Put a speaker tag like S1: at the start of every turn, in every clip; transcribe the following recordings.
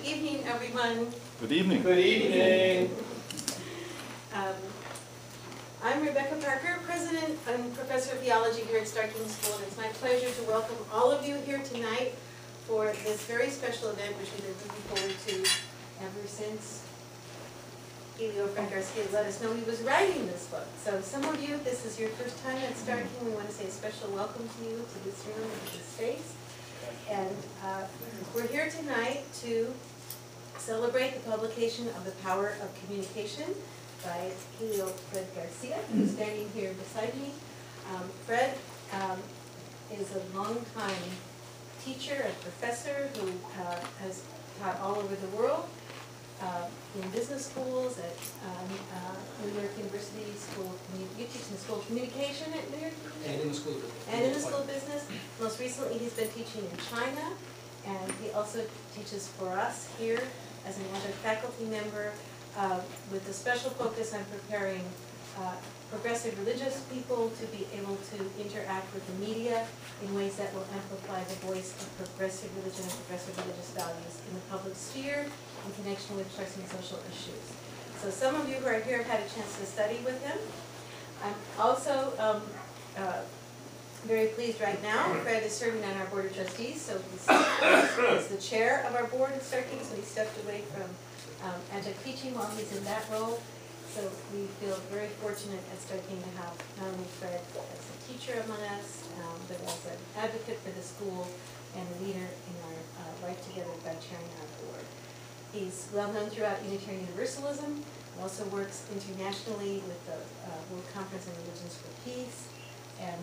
S1: Good evening, everyone.
S2: Good evening.
S3: Good evening.
S1: I'm Rebecca Parker, President and Professor of Theology here at Stark King School, and it's my pleasure to welcome all of you here tonight for this very special event, which we've been looking forward to ever since Helio Frank Garcia let us know he was writing this book. So some of you, this is your first time at Stark King. We want to say a special welcome to you to this room and to this space. And we're here tonight to celebrate the publication of The Power of Communication by Helio Fred Garcia, who's standing here beside me. Fred is a long-time teacher and professor who has taught all over the world in business schools at New York University School of you teach in the School of Communication at New York University?
S3: And in the school of business.
S1: And in the School of Business. Most recently, he's been teaching in China, and he also teaches for us here as an adjunct faculty member with a special focus on preparing progressive religious people to be able to interact with the media in ways that will amplify the voice of progressive religion and progressive religious values in the public sphere in connection with pressing social issues. So some of you who are here have had a chance to study with him. I'm also very pleased right now. Fred is serving on our Board of Trustees, so he's the chair of our board at Stark King, so he stepped away from adjunct teaching while he's in that role. So we feel very fortunate at Stark King to have not only Fred as a teacher among us, but as an advocate for the school and a leader in our life together by chairing our board. He's well known throughout Unitarian Universalism, also works internationally with the World Conference on Religions for Peace, and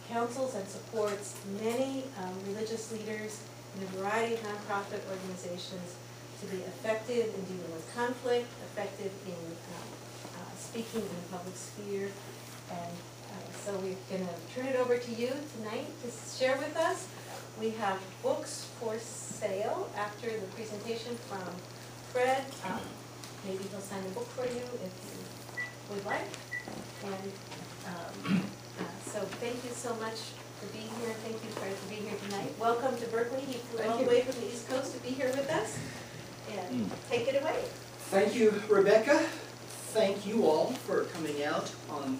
S1: counsels and supports many religious leaders in a variety of nonprofit organizations to be effective in dealing with conflict, effective in speaking in the public sphere. And so we're going to turn it over to you tonight to share with us. We have books for sale after the presentation from Fred. Maybe he'll sign a book for you if you would like. And so thank you so much for being here. Thank you, Fred, for being here tonight. Welcome to Berkeley. He flew all the way from the East Coast to be here with us. And take it away.
S4: Thank you, Rebecca. Thank you all for coming out on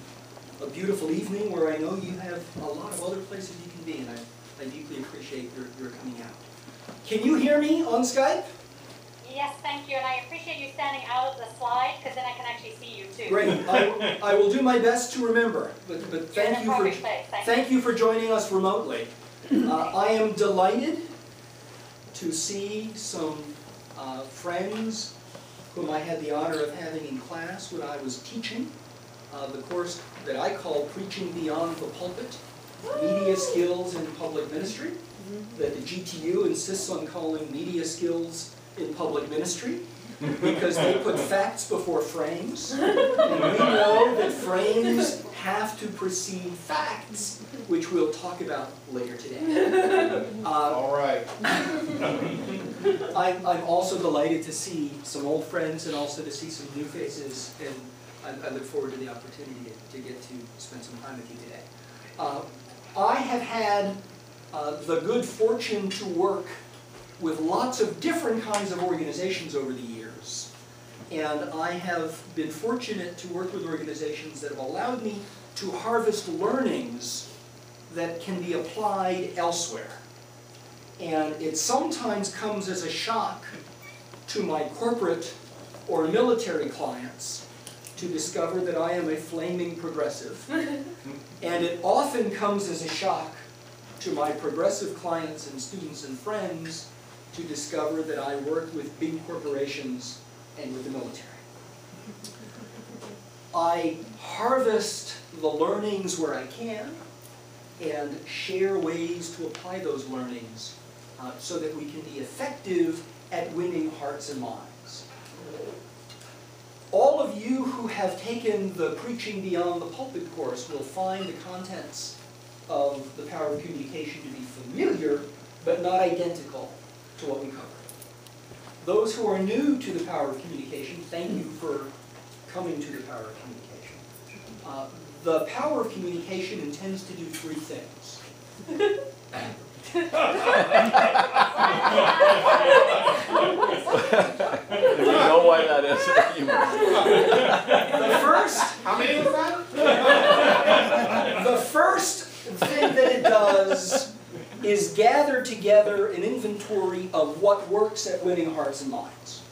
S4: a beautiful evening where I know you have a lot of other places you can be, and I deeply appreciate your coming out. Can you hear me on Skype?
S5: Yes, thank you, and I appreciate you standing out of the slide, because then I can actually see you too.
S4: Great. I will do my best to remember, but thank you for joining us remotely. I am delighted to see some friends whom I had the honor of having in class when I was teaching the course that I call Preaching Beyond the Pulpit, Media Skills in Public Ministry, that the GTU insists on calling Media Skills in Public Ministry, because they put facts before frames, and we know that frames have to precede facts, which we'll talk about later today.
S3: All right.
S4: I'm also delighted to see some old friends and also to see some new faces, and I look forward to the opportunity to get to spend some time with you today. I have had the good fortune to work with lots of different kinds of organizations over the years. And I have been fortunate to work with organizations that have allowed me to harvest learnings that can be applied elsewhere. And it sometimes comes as a shock to my corporate or military clients to discover that I am a flaming progressive. And it often comes as a shock to my progressive clients and students and friends to discover that I work with big corporations and with the military. I harvest the learnings where I can and share ways to apply those learnings so that we can be effective at winning hearts and minds. All of you who have taken the Preaching Beyond the Pulpit course will find the contents of The Power of Communication to be familiar, but not identical to what we covered. Those who are new to The Power of Communication, thank you for coming to The Power of Communication. The Power of Communication intends to do three things. The first,
S3: How many was that?
S4: the first thing that it does is gather together an inventory of what works at winning hearts and minds.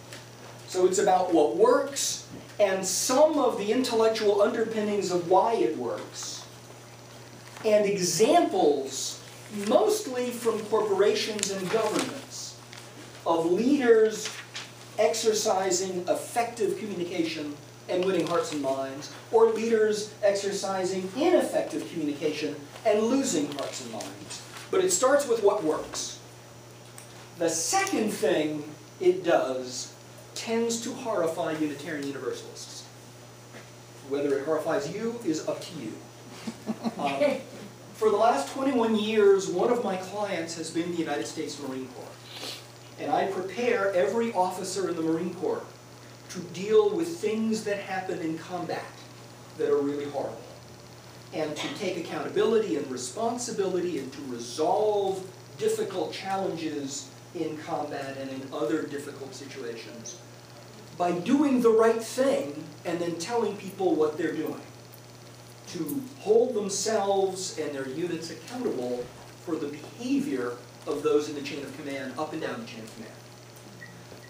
S4: So it's about what works and some of the intellectual underpinnings of why it works, and examples, mostly from corporations and governments, of leaders exercising effective communication and winning hearts and minds, or leaders exercising ineffective communication and losing hearts and minds. But it starts with what works. The second thing it does tends to horrify Unitarian Universalists. Whether it horrifies you is up to you. For the last 21 years, one of my clients has been the United States Marine Corps. And I prepare every officer in the Marine Corps to deal with things that happen in combat that are really horrible, and to take accountability and responsibility and to resolve difficult challenges in combat and in other difficult situations by doing the right thing and then telling people what they're doing, to hold themselves and their units accountable for the behavior of those in the chain of command, up and down the chain of command.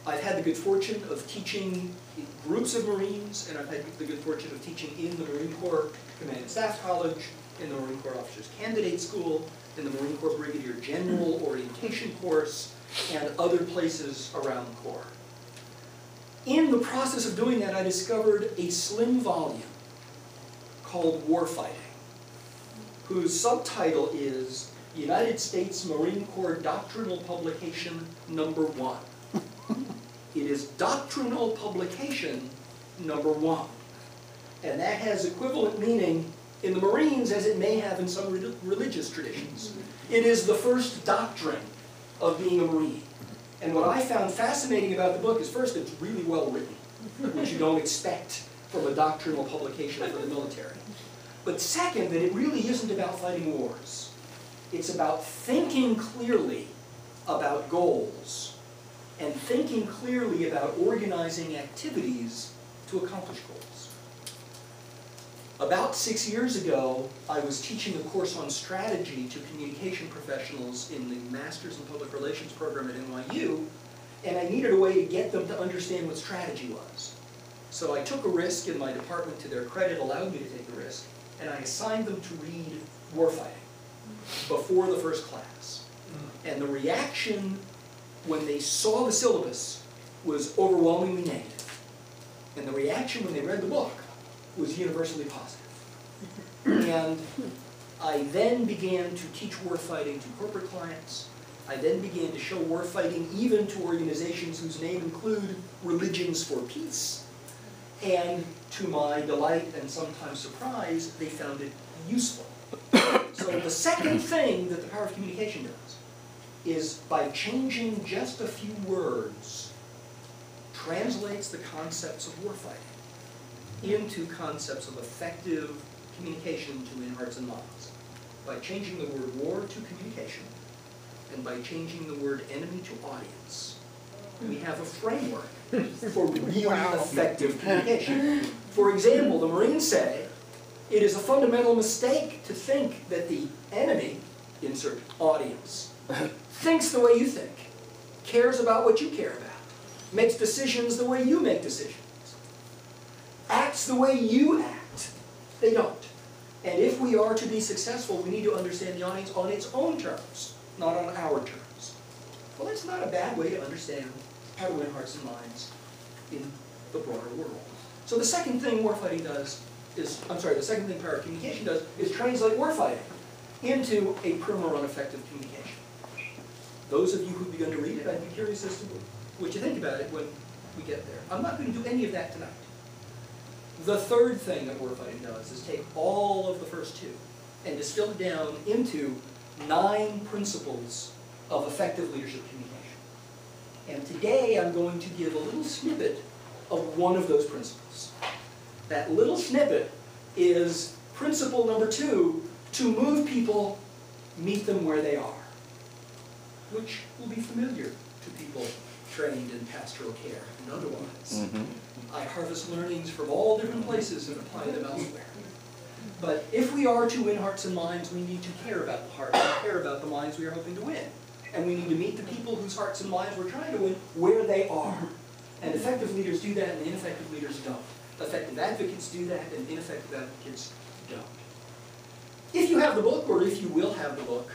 S4: I've had the good fortune of teaching groups of Marines, and I've had the good fortune of teaching in the Marine Corps Command and Staff College, in the Marine Corps Officers Candidate School, in the Marine Corps Brigadier General Orientation Course, and other places around the Corps. In the process of doing that, I discovered a slim volume called Warfighting, whose subtitle is United States Marine Corps Doctrinal Publication Number 1. It is doctrinal publication number 1. And that has equivalent meaning in the Marines as it may have in some religious traditions. It is the first doctrine of being a Marine. And what I found fascinating about the book is, first, it's really well written, which you don't expect from a doctrinal publication for the military. But second, that it really isn't about fighting wars. It's about thinking clearly about goals and thinking clearly about organizing activities to accomplish goals. About 6 years ago, I was teaching a course on strategy to communication professionals in the Masters in Public Relations program at NYU, and I needed a way to get them to understand what strategy was. So I took a risk, and my department, to their credit, allowed me to take the risk, and I assigned them to read Warfighting before the first class. And the reaction when they saw the syllabus was overwhelmingly negative. And the reaction when they read the book was universally positive. And I then began to teach warfighting to corporate clients. I then began to show warfighting even to organizations whose name include Religions for Peace. And to my delight and sometimes surprise, they found it useful. So the second thing that the power of communication does is, by changing just a few words, translates the concepts of warfighting into concepts of effective communication to win hearts and minds. By changing the word war to communication, and by changing the word enemy to audience, we have a framework for really effective communication. For example, the Marines say, it is a fundamental mistake to think that the enemy, insert audience, thinks the way you think, cares about what you care about, makes decisions the way you make decisions, acts the way you act. They don't. And if we are to be successful, we need to understand the audience on its own terms, not on our terms. Well, that's not a bad way to understand how to win hearts and minds in the broader world. So the second thing warfighting does is, the second thing power of communication does is translate warfighting into a prim or ineffective communication. Those of you who've begun to read it, I'd be curious as to what you think about it when we get there. I'm not going to do any of that tonight. The third thing that warfighting does is take all of the first two and distill it down into 9 principles of effective leadership communication. And today I'm going to give a little snippet of one of those principles. That little snippet is principle number 2, to move people, meet them where they are, which will be familiar to people trained in pastoral care and otherwise.
S2: Mhm.
S4: I harvest learnings from all different places and apply them elsewhere. But if we are to win hearts and minds, we need to care about the heart and care about the minds we are hoping to win. And we need to meet the people whose hearts and minds we're trying to win where they are. And effective leaders do that and ineffective leaders don't. Effective advocates do that and ineffective advocates don't. If you have the book, or if you will have the book,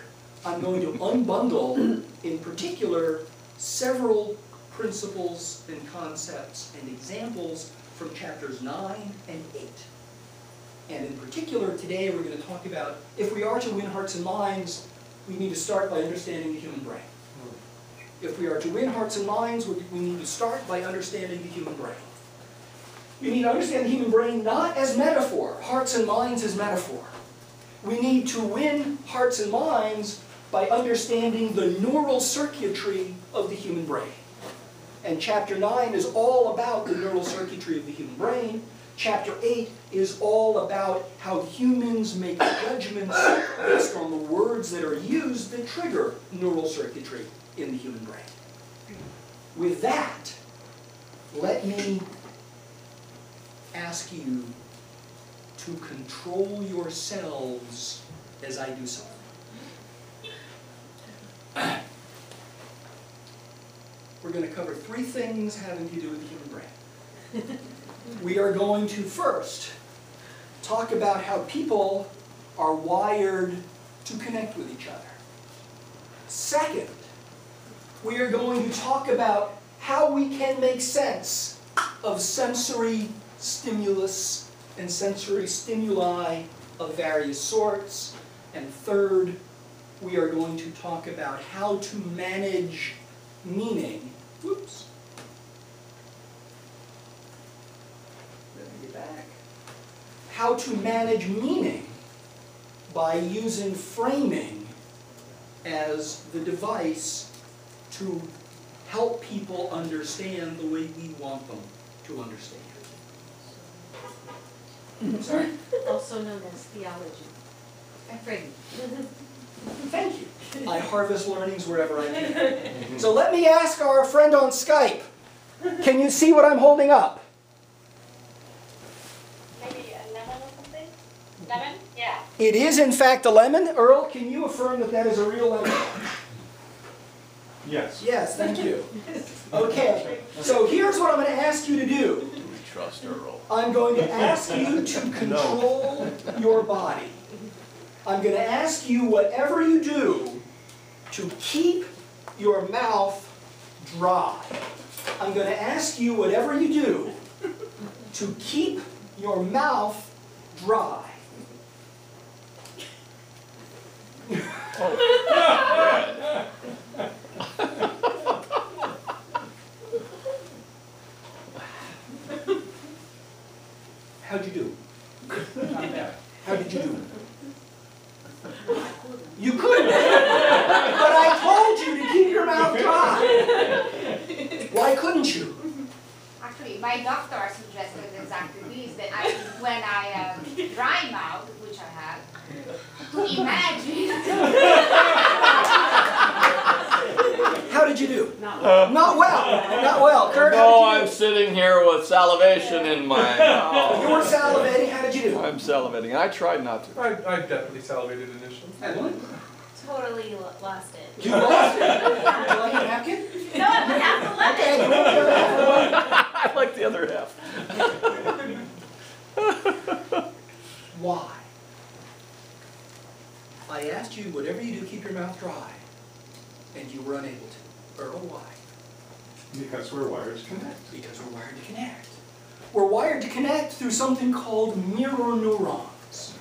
S4: I'm going to unbundle, in particular, several principles and concepts and examples from chapters 9 and 8. And in particular, today we're going to talk about, if we are to win hearts and minds, we need to start by understanding the human brain. If we are to win hearts and minds, we need to start by understanding the human brain. We need to understand the human brain not as metaphor, hearts and minds as metaphor. We need to win hearts and minds by understanding the neural circuitry of the human brain. And chapter 9 is all about the neural circuitry of the human brain. Chapter 8 is all about how humans make judgments based on the words that are used that trigger neural circuitry in the human brain. With that, let me ask you to control yourselves as I do something. We're going to cover 3 things having to do with the human brain. We are going to first talk about how people are wired to connect with each other. Second, we are going to talk about how we can make sense of sensory stimulus and sensory stimuli of various sorts. And third, we are going to talk about how to manage meaning. Whoops. Let me get back. How to manage meaning by using framing as the device to help people understand the way we want them to understand. Sorry?
S1: Also known as theology. And framing.
S4: Thank you. I harvest learnings wherever I can. So let me ask our friend on Skype, can you see what I'm holding up?
S5: Maybe a lemon or something? Lemon? Yeah.
S4: It is in fact a lemon. Earl, can you affirm that that is a real lemon?
S3: Yes.
S4: Yes, thank you. Okay, so here's what I'm going to ask you to do.
S2: We trust Earl.
S4: I'm going to ask you to control your body. I'm going to ask you, whatever you do, to keep your mouth dry. I'm going to ask you, whatever you do, to keep your mouth dry. How'd you do? Not bad. How did you do? You couldn't. But I told you to keep your mouth dry. Why couldn't you?
S6: Actually, my doctor suggested exactly this, that when I have dry mouth, which I have, to imagine.
S4: How did you do? Not well. Not well. Kurt,
S2: No,
S4: how did
S2: I'm
S4: you
S2: sitting here with salivation in my
S4: do? You
S2: mouth.
S4: were salivating. How did you do?
S2: I'm salivating. I tried not to.
S7: I definitely salivated initially.
S4: Evelyn?
S8: Totally lost it.
S4: You lost it. Would you like a napkin?
S8: No, I'm gonna have to let
S4: Okay,
S8: it.
S4: you want the other half?
S2: I like the other half.
S4: Why? I asked you, whatever you do, keep your mouth dry. And you were unable to. Earl, why?
S3: Because we're wired to connect.
S4: Because we're wired to connect. We're wired to connect through something called mirror neurons.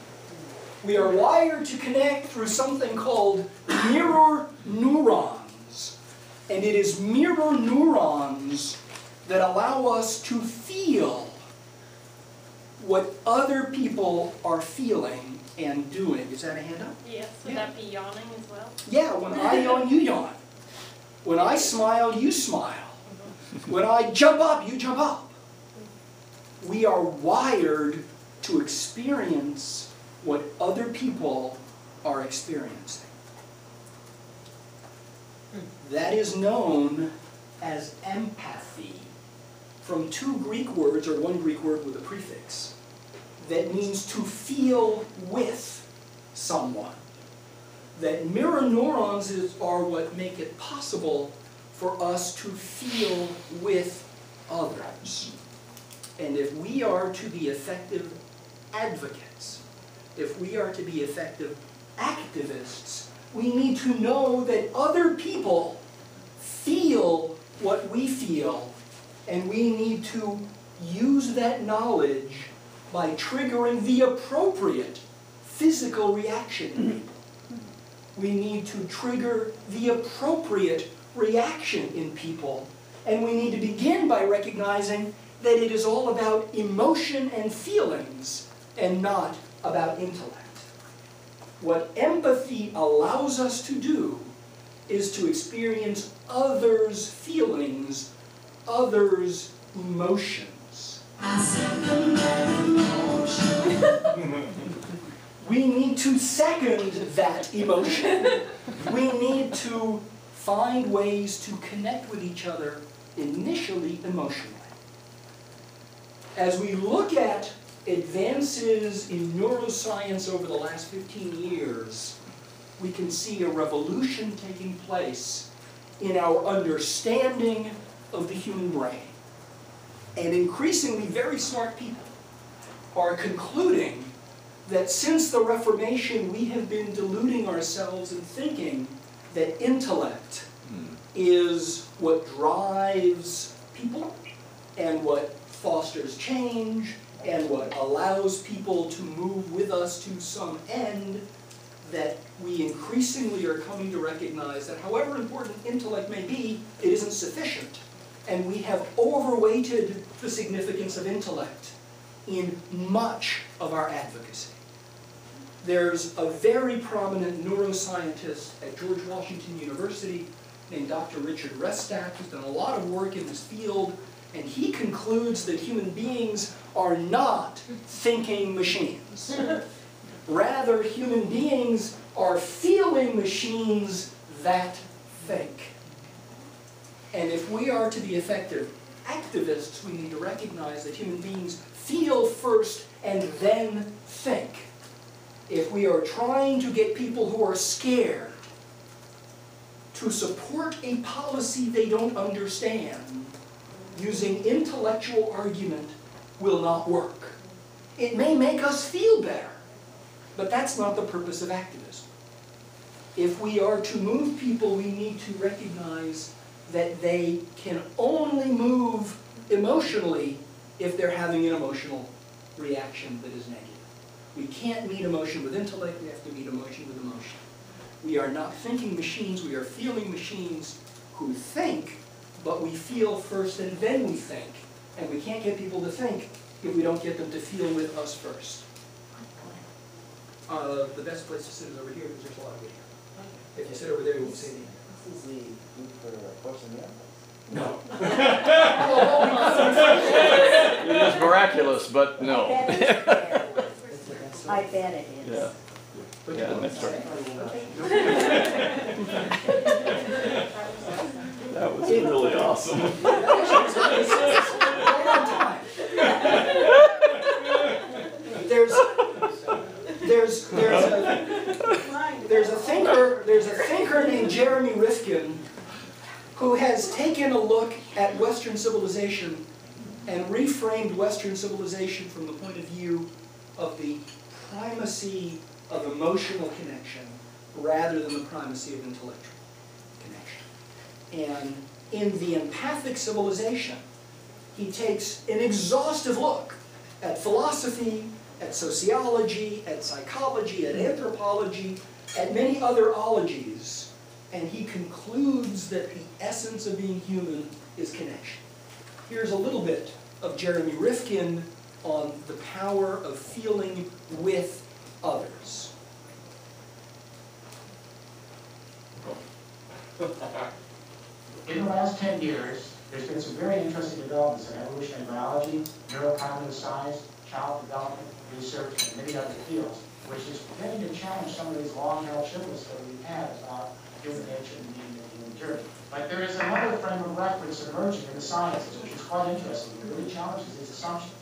S4: We are wired to connect through something called mirror neurons. And it is mirror neurons that allow us to feel what other people are feeling and doing. Is that a handout?
S8: Yes, would that be yawning as well?
S4: Yeah, when I yawn, you yawn. When I smile, you smile. When I jump up, you jump up. We are wired to experience what other people are experiencing. That is known as empathy from two Greek words, or one Greek word with a prefix, that means to feel with someone. That mirror neurons are what make it possible for us to feel with others. And if we are to be effective advocates, if we are to be effective activists, we need to know that other people feel what we feel, and we need to use that knowledge by triggering the appropriate physical reaction in people. We need to trigger the appropriate reaction in people, and we need to begin by recognizing that it is all about emotion and feelings and not about intellect. What empathy allows us to do is to experience others' feelings, others' emotions. We need to second that emotion. We need to find ways to connect with each other, initially emotionally. As we look at advances in neuroscience over the last 15 years, we can see a revolution taking place in our understanding of the human brain. And increasingly very smart people are concluding that since the Reformation we have been deluding ourselves in thinking that intellect is what drives people and what fosters change and what allows people to move with us to some end, that we increasingly are coming to recognize that however important intellect may be, it isn't sufficient. And we have overweighted the significance of intellect in much of our advocacy. There's a very prominent neuroscientist at George Washington University named Dr. Richard Restak, who's done a lot of work in this field, and he concludes that human beings are not thinking machines. Rather, human beings are feeling machines that think. And if we are to be effective activists, we need to recognize that human beings feel first and then think. If we are trying to get people who are scared to support a policy they don't understand, using intellectual argument will not work. It may make us feel better, but that's not the purpose of activism. If we are to move people, we need to recognize that they can only move emotionally if they're having an emotional reaction that is negative. We can't meet emotion with intellect, we have to meet emotion with emotion. We are not thinking machines, we are feeling machines who think, but we feel first and then we think. And we can't get people to think if we don't get them to feel with us first. The best place to sit is over here because there's a lot of video. If you sit over there, you won't see anything.
S9: This is the group for Course in Miracles.
S4: No.
S2: It is miraculous, but no.
S10: I bet it is.
S2: Yeah. Yeah, that's right. That was really awesome.
S4: There's a thinker named Jeremy Rifkin who has taken a look at Western civilization and reframed Western civilization from the point of view of the primacy of emotional connection rather than the primacy of intellectual connection. And in the empathic civilization, he takes an exhaustive look at philosophy, at sociology, at psychology, at anthropology, at many other ologies, and he concludes that the essence of being human is connection. Here's a little bit of Jeremy Rifkin on the power of feeling with others.
S11: In the last 10 years, there's been some very interesting developments in evolutionary biology, neurocognitive science, child development, research, and many other fields, which is beginning to challenge some of these long-held chivalries that we've had about human nature and the human journey. But But there is another frame of reference emerging in the sciences, which is quite interesting. It really challenges these assumptions.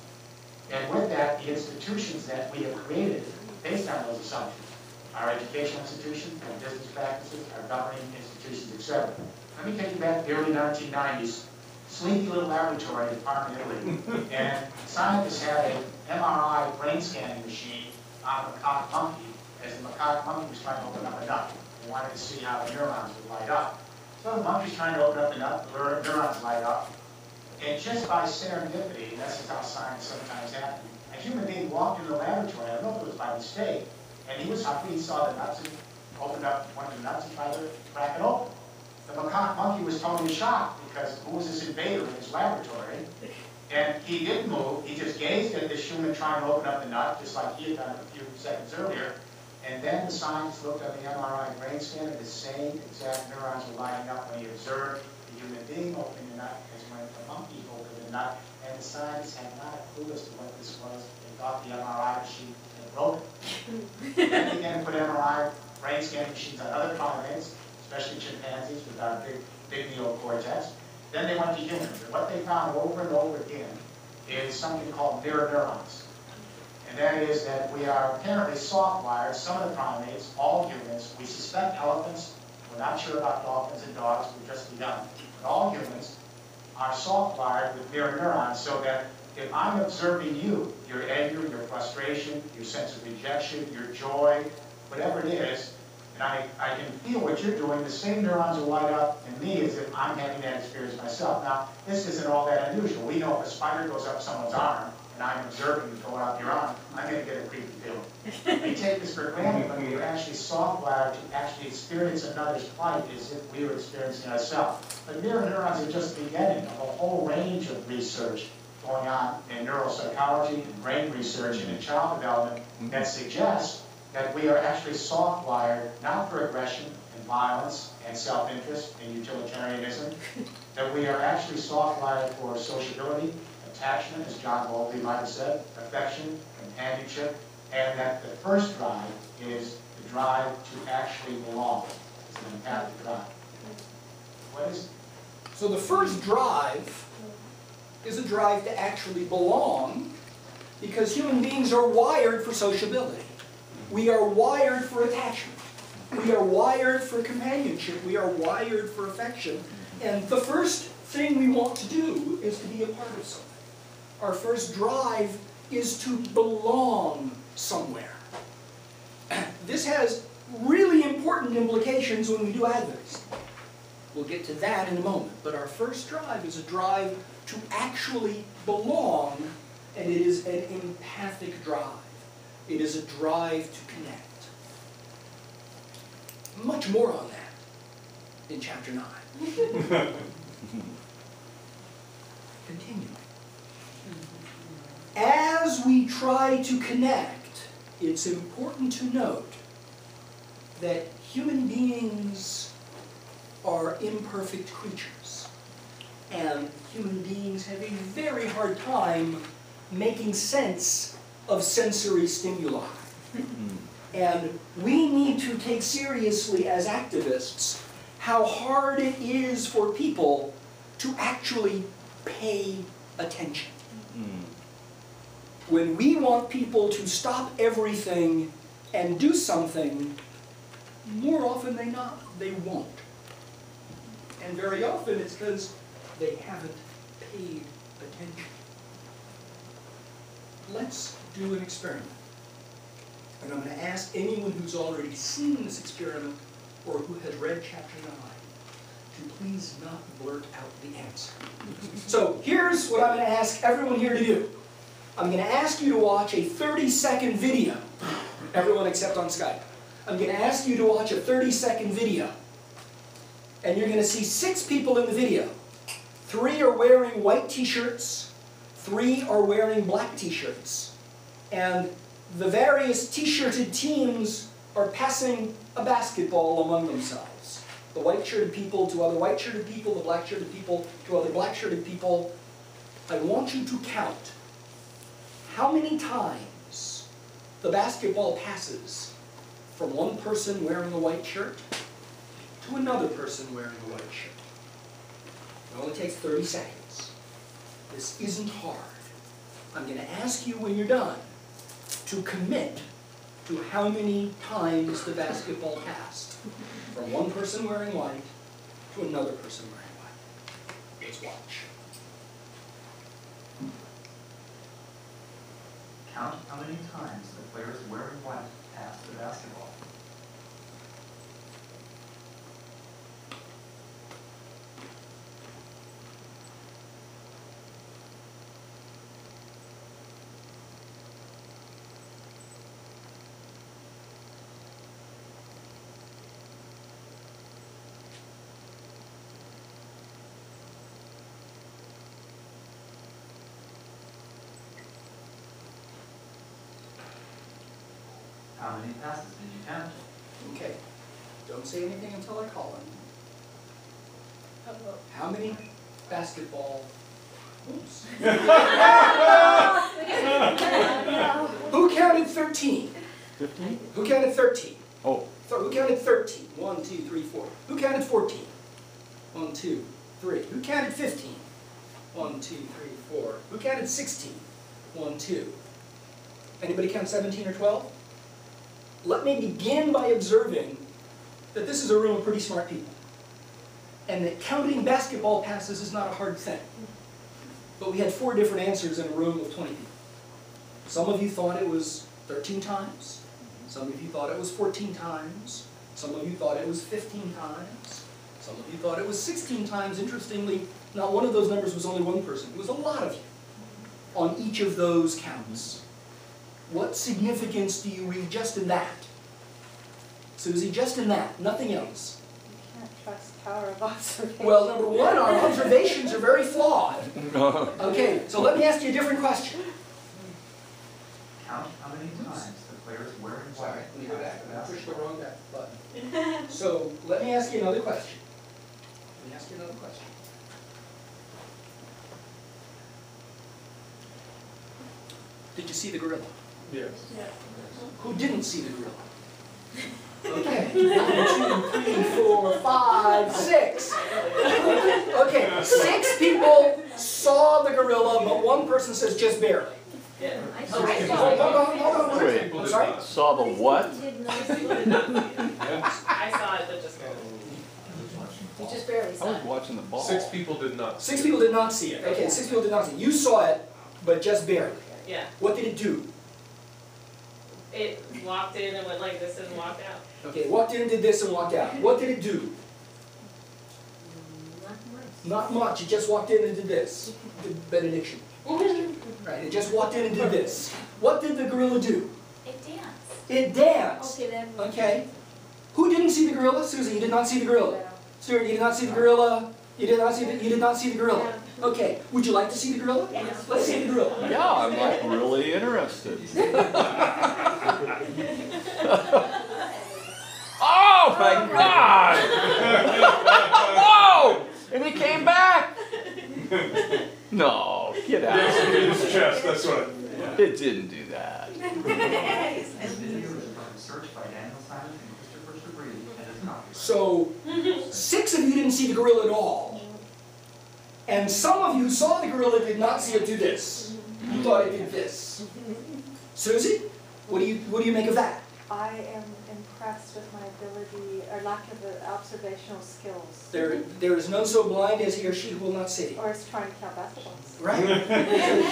S11: And with that, the institutions that we have created based on those assumptions, our educational institutions, our business practices, our governing institutions, etc. Let me take you back to the early 1990s. Sleepy little laboratory in Parma, Italy. And scientists had an MRI brain scanning machine on a macaque monkey, as the macaque monkey was trying to open up a nut. They wanted to see how the neurons would light up. So the monkey's trying to open up the nut, the neurons light up. And just by serendipity, and this is how science sometimes happens, a human being walked into the laboratory, I don't know if it was by mistake, and he was hungry, he saw the nuts and opened up one of the nuts and tried to crack it open. The macaque monkey was totally shocked because who was this invader in his laboratory? And he didn't move, he just gazed at this human trying to open up the nut, just like he had done a few seconds earlier. And then the scientist looked at the MRI brain scan, and the same exact neurons were lighting up when he observed the human being opening the nut as when the monkey opened the nut. And the scientists had not a clue as to what this was. They thought the MRI machine had broken. Then they began to put MRI brain scanning machines on other primates, especially chimpanzees with our big neocortex. Then they went to humans. And what they found over and over again is something called mirror neurons. And that is that we are apparently soft-wired, some of the primates, all humans. We suspect elephants. We're not sure about dolphins and dogs. We've just begun. But all humans are soft-wired with mirror neurons so that if I'm observing you, your anger, your frustration, your sense of rejection, your joy, whatever it is, and I can feel what you're doing, the same neurons will light up in me as if I'm having that experience myself. Now, this isn't all that unusual. We know if a spider goes up someone's arm, and I'm observing it go out your arm, I'm going to get a creepy feeling. We take this for granted, but we are actually soft-wired to actually experience another's plight as if we were experiencing ourselves. But mirror neurons are just the beginning of a whole range of research going on in neuropsychology, and brain research, and in child development that suggests that we are actually soft-wired, not for aggression and violence and self-interest and utilitarianism, that we are actually soft-wired for sociability, attachment, as John Bowlby might have said, affection, companionship, and that the first drive is the drive to actually belong. It's an empathic drive. What is it?
S4: So the first drive is a drive to actually belong, because human beings are wired for sociability. We are wired for attachment. We are wired for companionship. We are wired for affection. And the first thing we want to do is to be a part of something. Our first drive is to belong somewhere. This has really important implications when we do advocacy. We'll get to that in a moment. But our first drive is a drive to actually belong, and it is an empathic drive. It is a drive to connect. Much more on that in Chapter 9. Continuing. As we try to connect, it's important to note that human beings are imperfect creatures. And human beings have a very hard time making sense of sensory stimuli. And we need to take seriously as activists how hard it is for people to actually pay attention. When we want people to stop everything and do something, more often than not, they won't. And very often it's because they haven't paid attention. Let's do an experiment. And I'm going to ask anyone who's already seen this experiment or who has read Chapter 9 to please not blurt out the answer. So here's what I'm going to ask everyone here to do. I'm going to ask you to watch a 30-second video. Everyone except on Skype. I'm going to ask you to watch a 30-second video. And you're going to see 6 people in the video. 3 are wearing white t-shirts. 3 are wearing black t-shirts. And the various t-shirted teams are passing a basketball among themselves. The white-shirted people to other white-shirted people, the black-shirted people to other black-shirted people. I want you to count how many times the basketball passes from one person wearing a white shirt to another person wearing a white shirt. It only takes 30 seconds. This isn't hard. I'm going to ask you when you're done to commit to how many times the basketball passed from one person wearing white to another person wearing white. Let's watch.
S11: Count how many times the players wearing white pass the basketball. How many passes did you count?
S4: Okay. Don't say anything until I call him. How many basketball? Oops. Who counted 13?
S2: 15?
S4: Who counted 13?
S2: Oh,
S4: Who counted 13? 1, 2, 3, 4. Who counted 14? 1, 2, 3. Who counted 15? 1, 2, 3, 4. Who counted 16? 1, 2. Anybody count 17 or 12? Let me begin by observing that this is a room of pretty smart people, and that counting basketball passes is not a hard thing. But we had 4 different answers in a room of 20 people. Some of you thought it was 13 times. Some of you thought it was 14 times. Some of you thought it was 15 times. Some of you thought it was 16 times. Interestingly, not one of those numbers was only one person. It was a lot of you on each of those counts. What significance do you read just in that? Susie, just in that, nothing else.
S1: You can't trust power of observation.
S4: Well, number one, our observations are very flawed. Okay, so let me ask you a different question.
S11: Count how many times the players wearing
S4: Sorry,
S11: white
S4: let me go back.
S11: pass
S4: I
S11: the
S4: pushed the
S11: basketball.
S4: wrong button. So let me ask you another question. Let me ask you another question. Did you see the gorilla?
S7: Yes.
S4: Who didn't see the gorilla? Okay, 1, 2, 3, 4, 5, 6. Okay, 6 people saw the gorilla, but one person says just barely.
S8: Yeah.
S4: Hold on.
S2: Wait.
S4: I'm sorry?
S2: saw the what?
S8: I saw it, but just barely.
S1: You just barely
S2: I
S1: saw
S2: was
S1: it.
S2: watching the ball.
S7: 6 people did not.
S4: 6 people did not see it. Okay, 6 people did not see it. You saw it, but just barely.
S8: Yeah.
S4: What did it do?
S8: It walked in and went like this and walked out.
S4: Okay, it walked in and did this and walked out. What did it do? Not much. It just walked in and did this. Did benediction. Right, it just walked in and did this. What did the gorilla do?
S5: It danced.
S4: It danced.
S1: Okay, then.
S4: Okay. Who didn't see the gorilla? Susan, you did not see the gorilla. Stuart, you did not see the gorilla. You did not see the gorilla. Okay. Would you like to see the gorilla?
S8: Yes.
S4: Let's see the gorilla.
S2: Yeah, I'm like really interested. Oh my God! Whoa! And he came back! No, get out.
S7: Yes, in his chest, that's right.
S2: It didn't do that.
S11: Research by Daniel Simon and Christopher Sabree and his copies.
S4: So, 6 of you didn't see the gorilla at all. And some of you saw the gorilla did not see it do this. You thought it did this. Susie, what do you make of that?
S1: I am impressed with my ability, or lack of observational skills.
S4: There is none so blind as he or she who will not see.
S1: Or is trying to count basketballs.
S4: Right?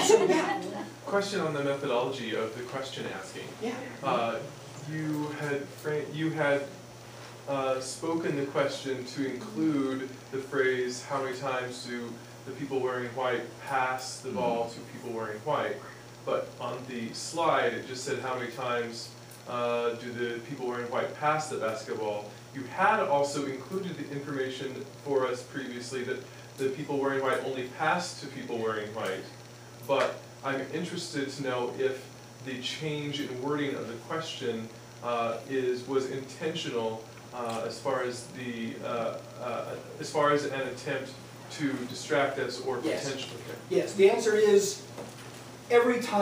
S4: So, yeah.
S7: Question on the methodology of the question asking.
S4: Yeah.
S7: You had spoken the question to include the phrase, how many times do the people wearing white pass the ball to people wearing white? But on the slide, it just said how many times do the people wearing white pass the basketball. You had also included the information for us previously that the people wearing white only pass to people wearing white. But I'm interested to know if the change in wording of the question was intentional as far as an attempt to distract us or
S4: Yes.
S7: potentially.
S4: Yes, the answer is every time